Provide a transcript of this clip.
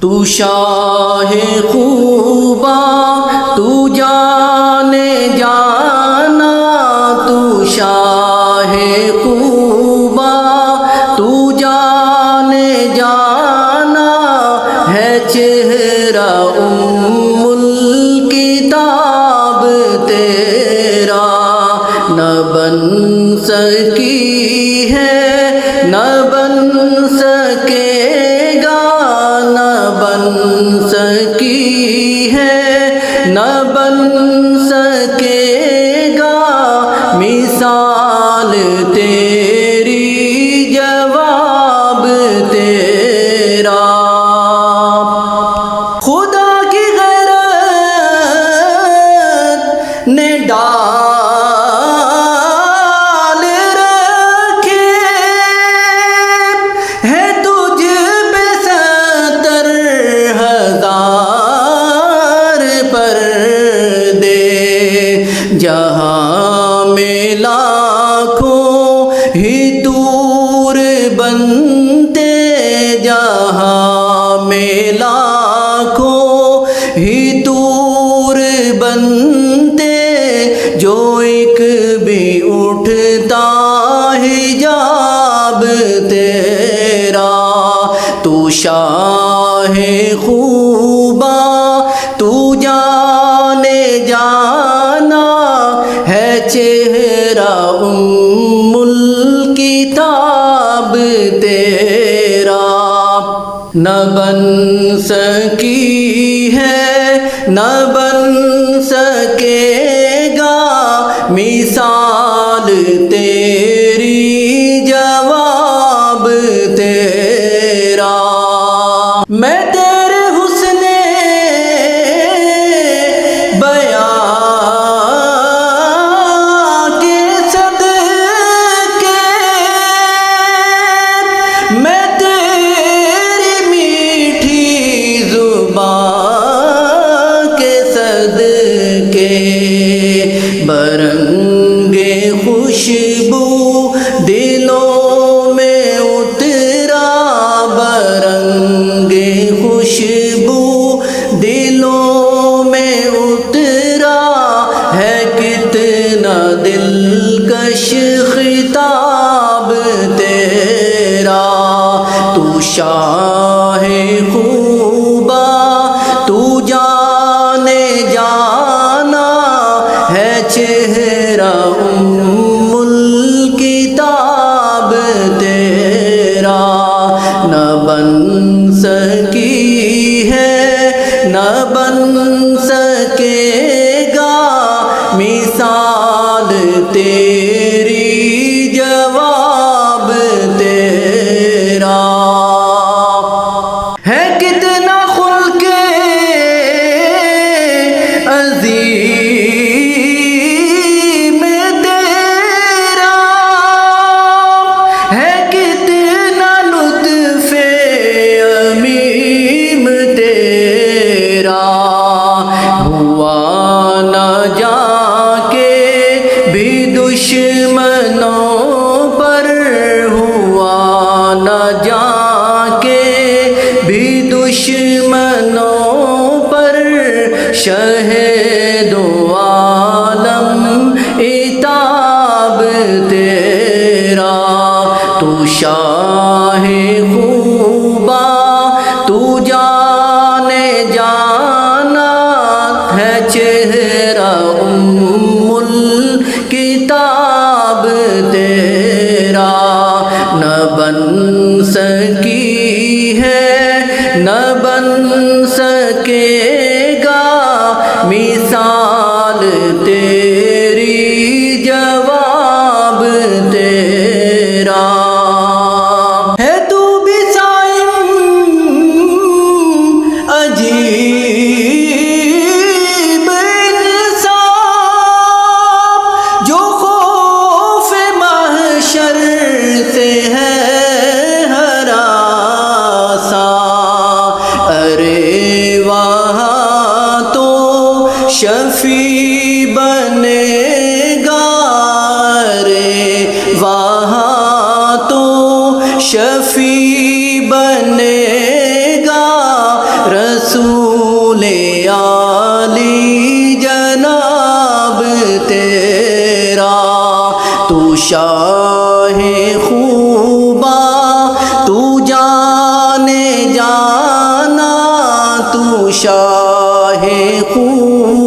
تو شاہ خوبا تو جانے جانا، تو شاہ خوبا تو جانے جانا، ہے چہرہ الکتاب تیرا، نہ بن سکی ہے نہ بن سکے گا، نہ بن سکی ہے نہ بن سکے گا، مثال تیری جواب تیرا۔ خدا کی غیرت نے ڈال رکھے ہے تجھ پہ 70,000 پردے، جہاں میں لاکھوں ہی طور بنتے، جہاں میں لاکھوں ہی طور بنتے، جو ایک بھی اٹھتا حجاب تیرا، تو شاہ خوبا تو جانے جانا، ہے چہرہ الکتاب تیرا، نہ بن سکی ہے نہ بن سکے گا، مثال تیری جواب تیرا۔ میں تیرے حسن بیان کے صدقے، میں تیری میٹھی زبان کے صدقے، برنگ خوشبو دلوں میں اترا، برنگ خوشبو دلوں میں اترا، ہے کتنا دلکش خطاب تیرا، تو شاہ خوبا تو جانے جانا، ہے چہرہ الکتاب تیرا، نہ بن سکی ہے نہ بن سکے گا، مثال تیری جواب تیرا۔ ہے کتنا خلق عظیم تیرا، ہے کتنا لطف عمیم تیرا، ہوا نہ جا کے بھی دشمنوں پر، ہوا نہ جا کے بھی دشمنوں پر، شہید و عالم عتاب تیرا، تو شاہ خوبا تو جانے جانا، ہے چہرہ الکتاب تیرا، نہ بن سکی ہے نہ بن سکے گا، مثال تیری جواب تیرا۔ ہے تو بھی صائم عجیب انصاف، جو خوف محشر سے ہے ارے وہاں تو شفیع بنے گا، ارے وہاں تو شفیع بنے گا، رسول عالی جناب تیرا، تو شاہ خوبا، تو جانے جانا، تو شاہ خوبا